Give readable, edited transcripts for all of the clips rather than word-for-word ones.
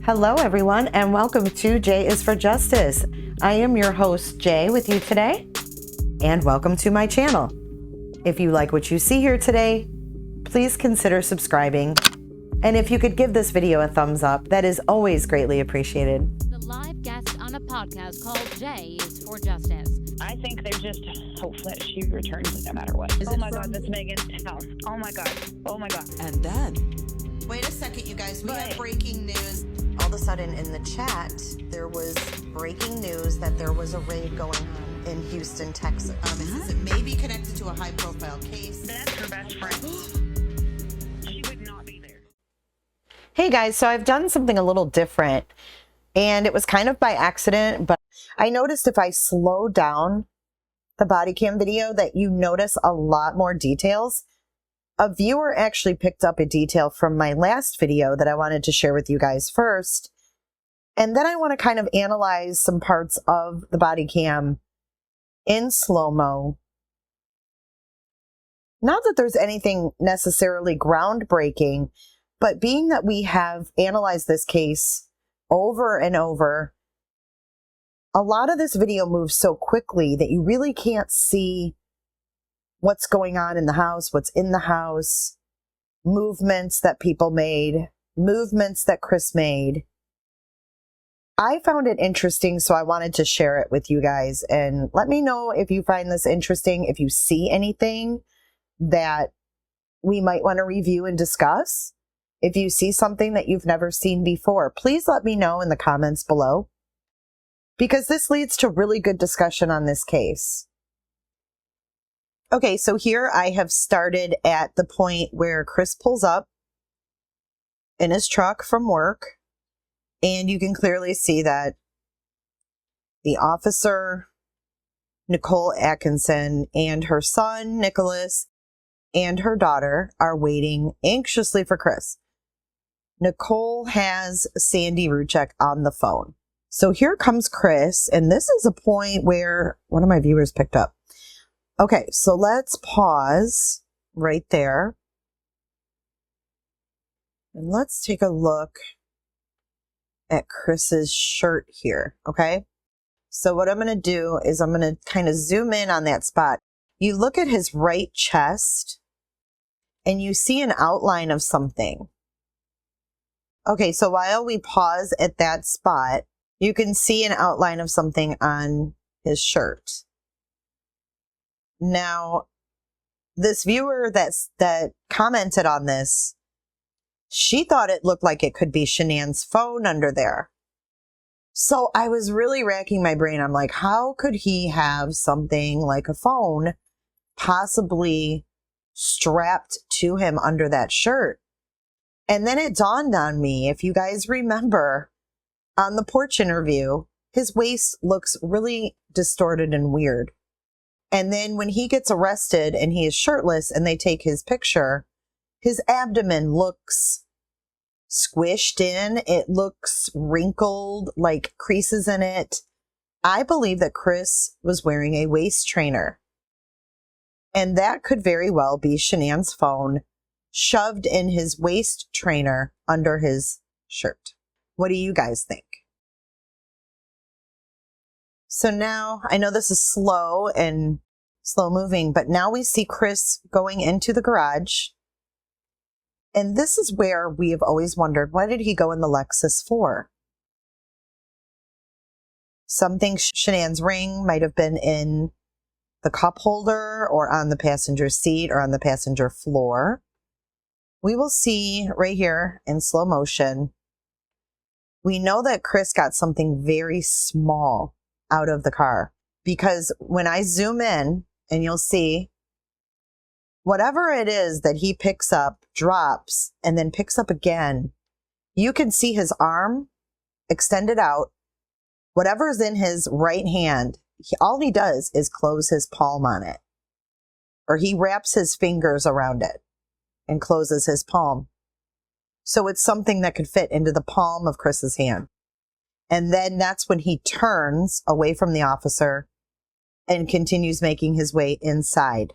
Hello, everyone, and welcome to J is for Justice. I am your host, Jay, with you today, and welcome to my channel. If you like what you see here today, please consider subscribing. And if you could give this video a thumbs up, that is always greatly appreciated. The live guest on a podcast called J is for Justice. I think they're just hopeful that she returns no matter what. Oh my God, that's Megan's house. Oh my God. Oh my God. And then, wait a second, you guys. We have breaking news. All of a sudden in the chat, there was breaking news that there was a raid going on in Houston, Texas. It may be connected to a high-profile case. That's her best friend. She would not be there. Hey guys, so I've done something a little different, and it was kind of by accident, but I noticed if I slow down the body cam video that you notice a lot more details. A viewer actually picked up a detail from my last video that I wanted to share with you guys first. And then I want to kind of analyze some parts of the body cam in slow-mo. Not that there's anything necessarily groundbreaking, but being that we have analyzed this case over and over, a lot of this video moves so quickly that you really can't see what's going on in the house, what's in the house, movements that people made, movements that Chris made. I found it interesting, so I wanted to share it with you guys. And let me know if you find this interesting, if you see anything that we might want to review and discuss. If you see something that you've never seen before, please let me know in the comments below, because this leads to really good discussion on this case. Okay, so here I have started at the point where Chris pulls up in his truck from work, and you can clearly see that the officer, Nicole Atkinson, and her son, Nicholas, and her daughter are waiting anxiously for Chris. Nicole has Sandy Ruchek on the phone. So here comes Chris, and this is a point where one of my viewers picked up. Okay, so let's pause right there. And let's take a look at Chris's shirt here, okay? So what I'm going to do is I'm going to kind of zoom in on that spot. You look at his right chest, and you see an outline of something. Okay, so while we pause at that spot, you can see an outline of something on his shirt. Now, this viewer that commented on this, she thought it looked like it could be Shanann's phone under there. So I was really racking my brain. I'm like, how could he have something like a phone possibly strapped to him under that shirt? And then it dawned on me, if you guys remember, on the porch interview, his waist looks really distorted and weird. And then when he gets arrested and he is shirtless and they take his picture, his abdomen looks squished in. It looks wrinkled, like creases in it. I believe that Chris was wearing a waist trainer. And that could very well be Shanann's phone shoved in his waist trainer under his shirt. What do you guys think? So now, I know this is slow moving, but now we see Chris going into the garage. And this is where we have always wondered, why did he go in the Lexus for? Something Shanann's ring might have been in the cup holder or on the passenger seat or on the passenger floor. We will see right here in slow motion. We know that Chris got something very small out of the car, because when I zoom in, and you'll see whatever it is that he picks up, drops, and then picks up again, you can see his arm extended out. Whatever's in his right hand, all he does is close his palm on it, or he wraps his fingers around it and closes his palm. So it's something that could fit into the palm of Chris's hand. And then that's when he turns away from the officer and continues making his way inside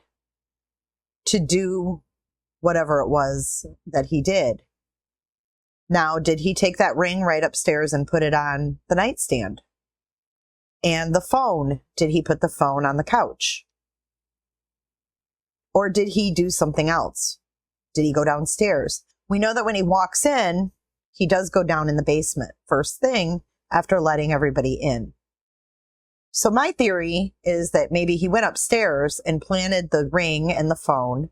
to do whatever it was that he did. Now, did he take that ring right upstairs and put it on the nightstand? And the phone, did he put the phone on the couch? Or did he do something else? Did he go downstairs? We know that when he walks in, he does go down in the basement first thing after letting everybody in. So my theory is that maybe he went upstairs and planted the ring and the phone,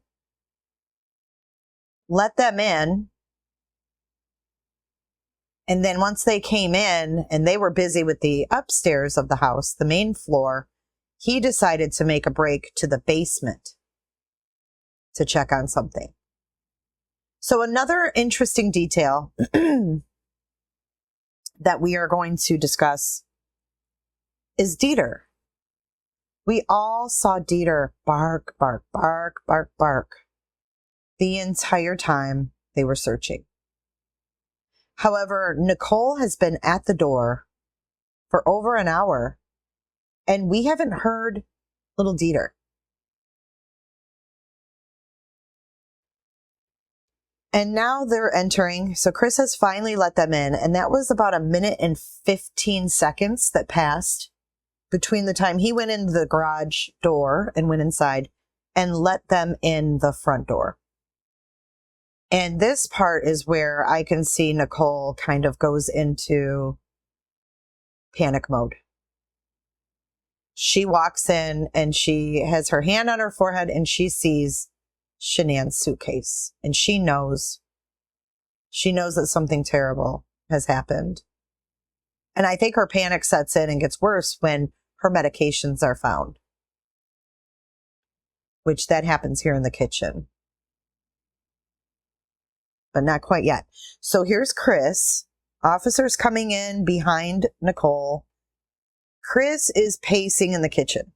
let them in, and then once they came in and they were busy with the upstairs of the house, the main floor, he decided to make a break to the basement to check on something. So another interesting detail that we are going to discuss is Dieter. We all saw Dieter bark, bark, bark, bark, bark the entire time they were searching. However, Nicole has been at the door for over an hour and we haven't heard little Dieter. And now they're entering. So Chris has finally let them in. And that was about 1 minute and 15 seconds that passed between the time he went in the garage door and went inside and let them in the front door. And this part is where I can see Nicole kind of goes into panic mode. She walks in and she has her hand on her forehead and she sees Shanann's suitcase. And she knows that something terrible has happened. And I think her panic sets in and gets worse when her medications are found, which that happens here in the kitchen. But not quite yet. So here's Chris. Officers coming in behind Nicole. Chris is pacing in the kitchen.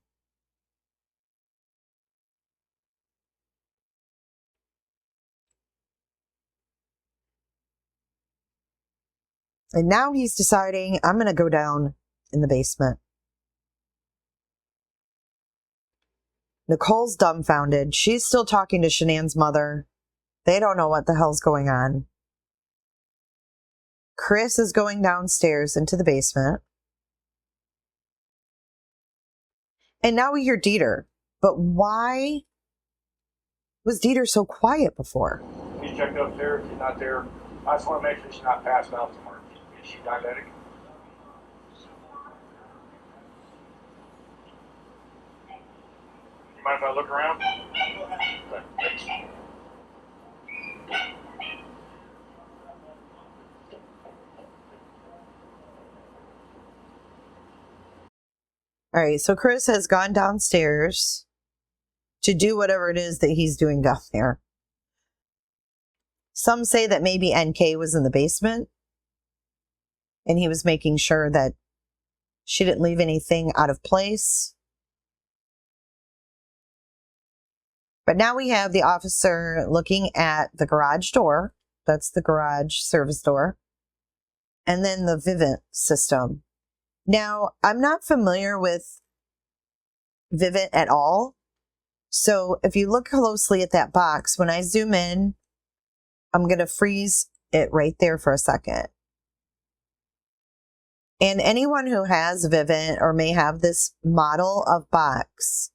And now he's deciding, I'm going to go down in the basement. Nicole's dumbfounded. She's still talking to Shanann's mother. They don't know what the hell's going on. Chris is going downstairs into the basement. And now we hear Dieter. But why was Dieter so quiet before? She checked upstairs. She's not there. I just want to make sure she's not passed out somewhere. Is she diabetic? You mind if I look around? Okay, thanks. All right, so Chris has gone downstairs to do whatever it is that he's doing down there. Some say that maybe NK was in the basement and he was making sure that she didn't leave anything out of place. But now we have the officer looking at the garage door. That's the garage service door. And then the Vivint system. Now, I'm not familiar with Vivint at all. So if you look closely at that box, when I zoom in, I'm going to freeze it right there for a second. And anyone who has Vivint or may have this model of box,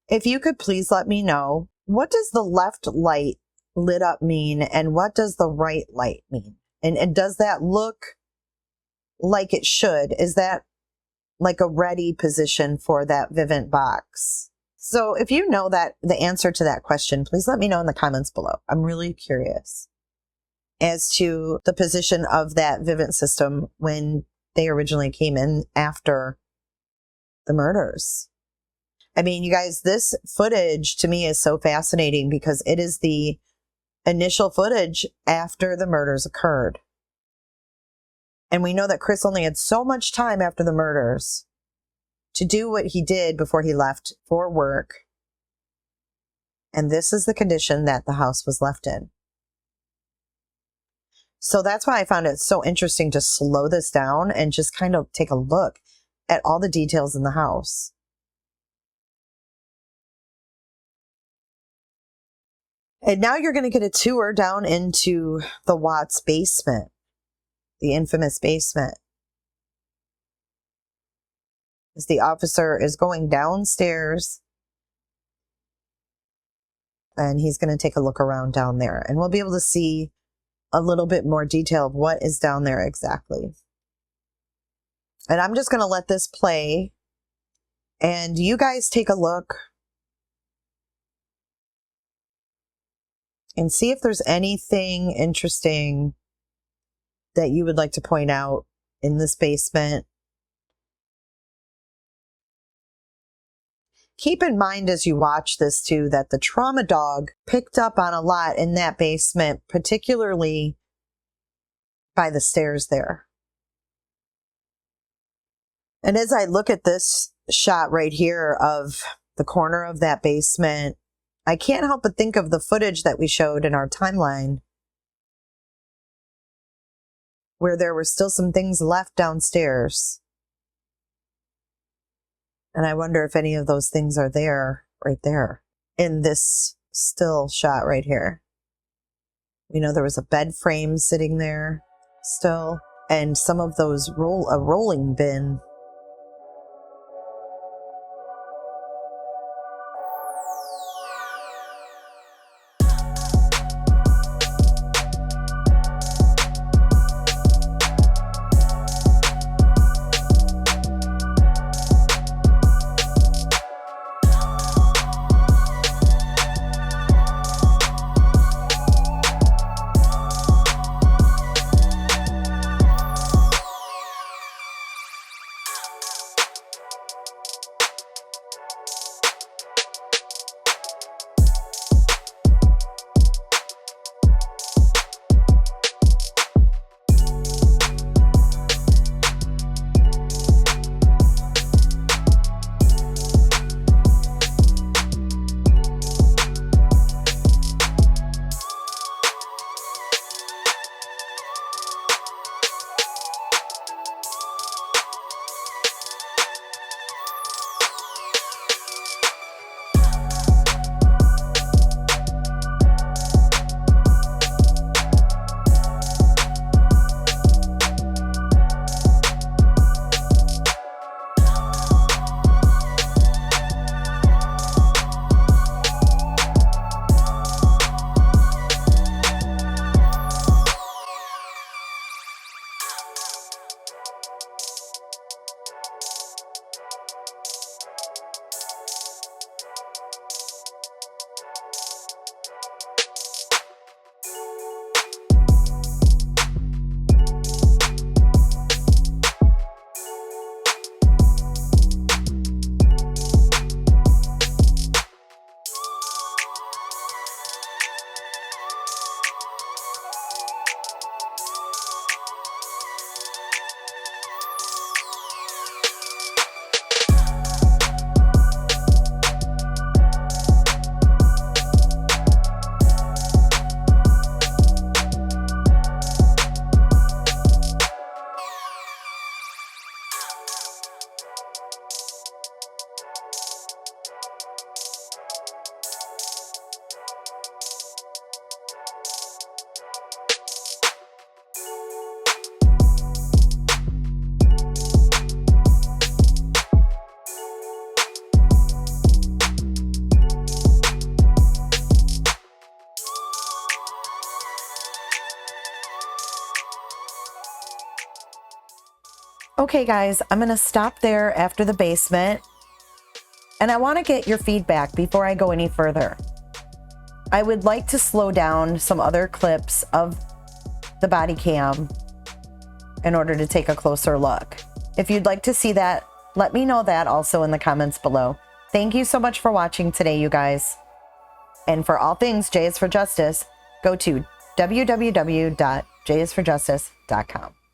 if you could please let me know, what does the left light lit up mean and what does the right light mean? And does that look like it should? Is that like a ready position for that Vivint box? So if you know that the answer to that question, please let me know in the comments below. I'm really curious as to the position of that Vivint system when they originally came in after the murders. I mean, you guys, this footage to me is so fascinating because it is the initial footage after the murders occurred. And we know that Chris only had so much time after the murders to do what he did before he left for work. And this is the condition that the house was left in. So that's why I found it so interesting to slow this down and just kind of take a look at all the details in the house. And now you're going to get a tour down into the Watts basement, the infamous basement. As the officer is going downstairs, and he's going to take a look around down there, and we'll be able to see a little bit more detail of what is down there exactly. And I'm just going to let this play, and you guys take a look and see if there's anything interesting that you would like to point out in this basement. Keep in mind as you watch this too that the trauma dog picked up on a lot in that basement, particularly by the stairs there. And as I look at this shot right here of the corner of that basement, I can't help but think of the footage that we showed in our timeline where there were still some things left downstairs. And I wonder if any of those things are there, right there, in this still shot right here. You know, there was a bed frame sitting there still, and some of those a rolling bin. Okay, guys, I'm going to stop there after the basement, and I want to get your feedback before I go any further. I would like to slow down some other clips of the body cam in order to take a closer look. If you'd like to see that, let me know that also in the comments below. Thank you so much for watching today, you guys. And for all things J is for Justice, go to www.jisforjustice.com.